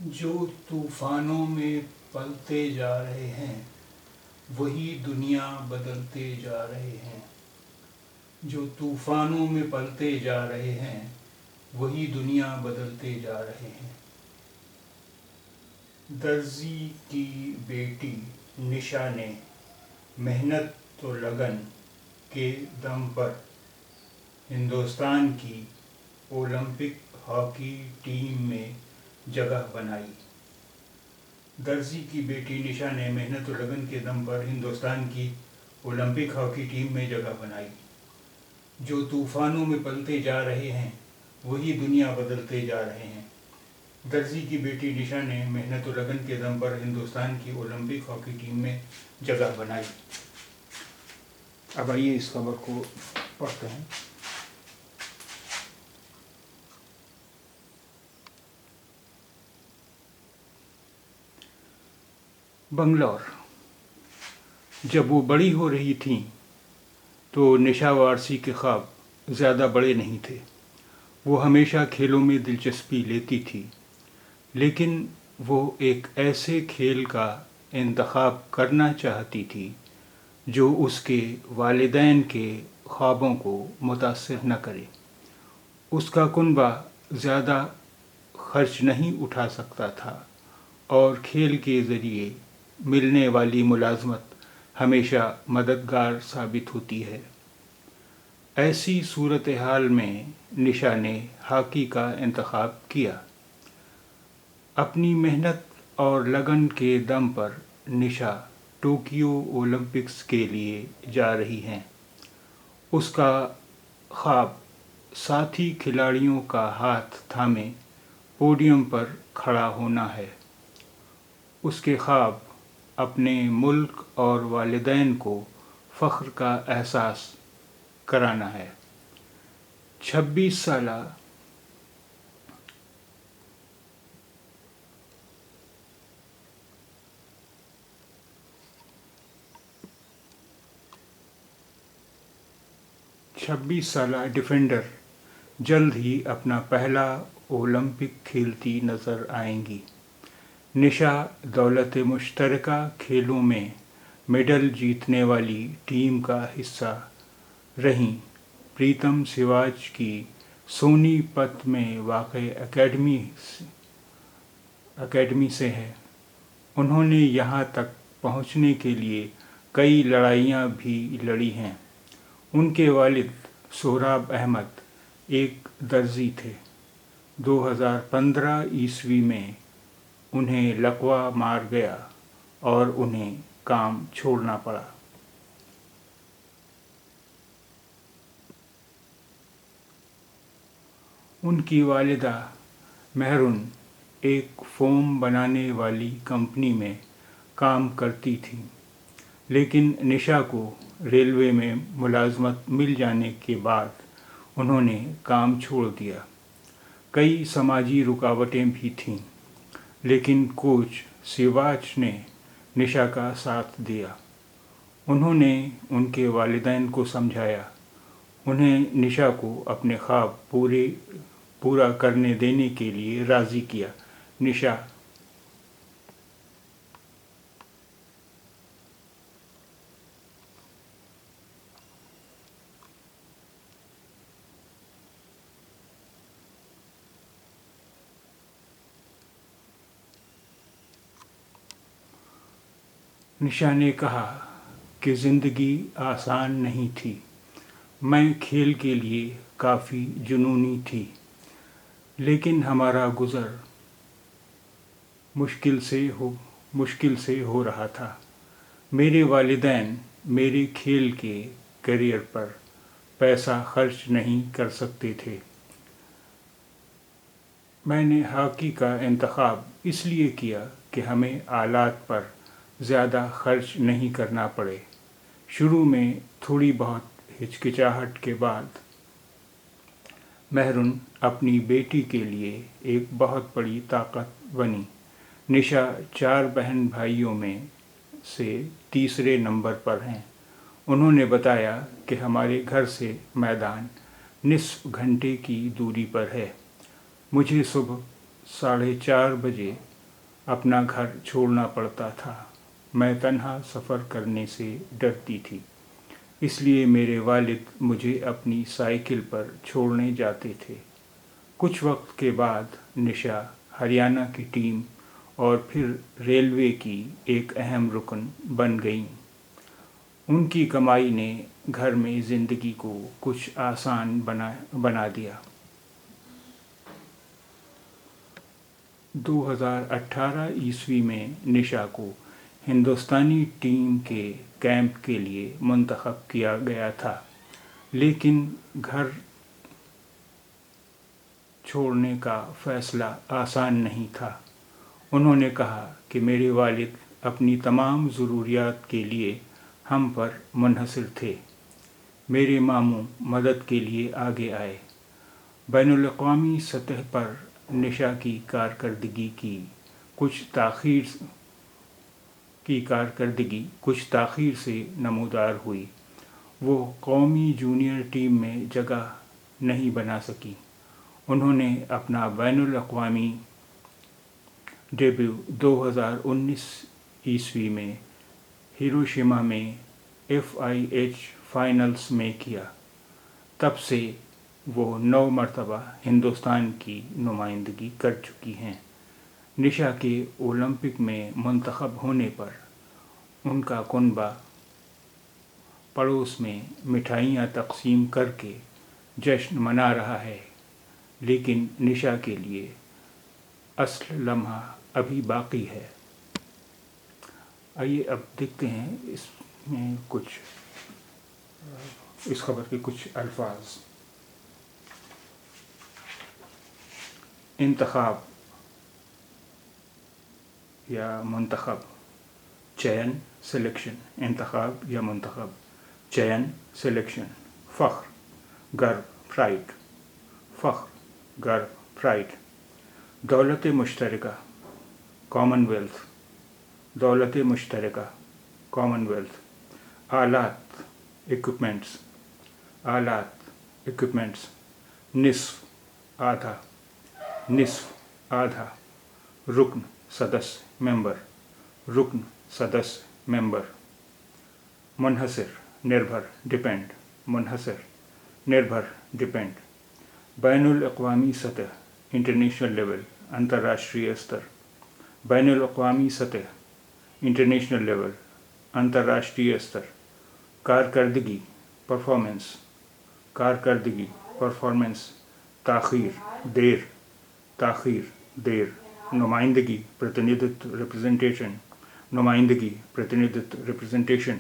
جو طوفانوں میں پلتے جا رہے ہیں وہی دنیا بدلتے جا رہے ہیں. جو طوفانوں میں پلتے جا رہے ہیں وہی دنیا بدلتے جا رہے ہیں. درزی کی بیٹی نشا نے محنت و لگن کے دم پر ہندوستان کی اولمپک ہاکی ٹیم میں جگہ بنائی. درزی کی بیٹی نشا نے محنت و لگن کے دم پر ہندوستان کی اولمپک ہاکی ٹیم میں جگہ بنائی. جو طوفانوں میں پلتے جا رہے ہیں وہی دنیا بدلتے جا رہے ہیں. درزی کی بیٹی نشا نے محنت و لگن کے دم پر ہندوستان کی اولمپک ہاکی ٹیم میں جگہ بنائی. اب آئیے اس خبر کو پڑھتے ہیں. بنگلور. جب وہ بڑی ہو رہی تھیں تو نشا وارسی کے خواب زیادہ بڑے نہیں تھے. وہ ہمیشہ کھیلوں میں دلچسپی لیتی تھی، لیکن وہ ایک ایسے کھیل کا انتخاب کرنا چاہتی تھی جو اس کے والدین کے خوابوں کو متاثر نہ کرے. اس کا کنبہ زیادہ خرچ نہیں اٹھا سکتا تھا اور کھیل کے ذریعے ملنے والی ملازمت ہمیشہ مددگار ثابت ہوتی ہے. ایسی صورتحال میں نشا نے ہاکی کا انتخاب کیا. اپنی محنت اور لگن کے دم پر نشا ٹوکیو اولمپکس کے لیے جا رہی ہیں. اس کا خواب ساتھی کھلاڑیوں کا ہاتھ تھامے پوڈیم پر کھڑا ہونا ہے. اس کے خواب اپنے ملک اور والدین کو فخر کا احساس کرانا ہے. 26 سالہ ڈیفینڈر جلد ہی اپنا پہلا اولمپک کھیلتی نظر آئیں گی. نشا دولت مشترکہ کھیلوں میں میڈل جیتنے والی ٹیم کا حصہ رہیں. پریتم سواج کی سونی پت میں واقع اکیڈمی سے ہے. انہوں نے یہاں تک پہنچنے کے لیے کئی لڑائیاں بھی لڑی ہیں. ان کے والد سہراب احمد ایک درزی تھے. 2015 میں انہیں لقوہ مار گیا اور انہیں کام چھوڑنا پڑا. ان کی والدہ مہرن ایک فوم بنانے والی کمپنی میں کام کرتی تھیں، لیکن نشا کو ریلوے میں ملازمت مل جانے کے بعد انہوں نے کام چھوڑ دیا. کئی سماجی رکاوٹیں بھی تھیں، لیکن کوچ سواج نے نشا کا ساتھ دیا. انہوں نے ان کے والدین کو سمجھایا، انہیں نشا کو اپنے خواب پورا کرنے دینے کے لیے راضی کیا. نشا نے کہا کہ زندگی آسان نہیں تھی. میں کھیل کے لیے کافی جنونی تھی، لیکن ہمارا گزر مشکل سے ہو رہا تھا. میرے والدین میرے کھیل کے کیریئر پر پیسہ خرچ نہیں کر سکتے تھے. میں نے ہاکی کا انتخاب اس لیے کیا کہ ہمیں آلات پر زیادہ خرچ نہیں کرنا پڑے. شروع میں تھوڑی بہت ہچکچاہٹ کے بعد مہرن اپنی بیٹی کے لیے ایک بہت بڑی طاقت بنی. نشا 4 بہن بھائیوں میں سے تیسرے نمبر پر ہیں. انہوں نے بتایا کہ ہمارے گھر سے میدان نصف گھنٹے کی دوری پر ہے. مجھے صبح 4:30 بجے اپنا گھر چھوڑنا پڑتا تھا۔ میں تنہا سفر کرنے سے ڈرتی تھی، اس لیے میرے والد مجھے اپنی سائیکل پر چھوڑنے جاتے تھے۔ کچھ وقت کے بعد نشا ہریانہ کی ٹیم اور پھر ریلوے کی ایک اہم رکن بن گئیں۔ ان کی کمائی نے گھر میں زندگی کو کچھ آسان بنا دیا۔ 2018 میں نشا کو ہندوستانی ٹیم کے کیمپ کے لیے منتخب کیا گیا تھا، لیکن گھر چھوڑنے کا فیصلہ آسان نہیں تھا۔ انہوں نے کہا کہ میرے والد اپنی تمام ضروریات کے لیے ہم پر منحصر تھے۔ میرے ماموں مدد کے لیے آگے آئے۔ بین الاقوامی سطح پر نشا کی کارکردگی کچھ تاخیر سے نمودار ہوئی۔ وہ قومی جونیئر ٹیم میں جگہ نہیں بنا سکی۔ انہوں نے اپنا بین الاقوامی ڈیبیو 2019 میں ہیروشیما میں FIH فائنلز میں کیا۔ تب سے وہ 9 مرتبہ ہندوستان کی نمائندگی کر چکی ہیں۔ نشا کے اولمپک میں منتخب ہونے پر ان کا کنبہ پڑوس میں مٹھائیاں تقسیم کر کے جشن منا رہا ہے، لیکن نشا کے لیے اصل لمحہ ابھی باقی ہے۔ آئیے اب دیکھتے ہیں اس میں اس خبر کے کچھ الفاظ۔ انتخاب یا منتخب، چین، سلیکشن، انتخاب یا منتخب، چین، سلیکشن، فخر، گرو، پرائڈ، فخر، گرو، پرائڈ، دولت مشترکہ، کامن ویلتھ، دولت مشترکہ، کامن ویلتھ، آلات، ایکوپمنٹس، آلات، ایکوپمنٹس، نصف، آدھا، نصف، آدھا، رکن، سدس، ممبر، رکن، سدس، ممبر، منحصر، نربھر، ڈپینڈ، منحصر، نربھر، ڈپینڈ، بین الاقوامی سطح، انٹرنیشنل لیول، انترراشٹریہ استر، بین الاقوامی سطح، انٹرنیشنل لیول، انترراشٹریہ استر، کارکردگی، پرفارمنس، کارکردگی، پرفارمنس، تاخیر، دیر، تاخیر، دیر، نمائندگی، پرتیندتو، ریپرزنٹیشن، نمائندگی، پرتیندتو، ریپرزنٹیشن،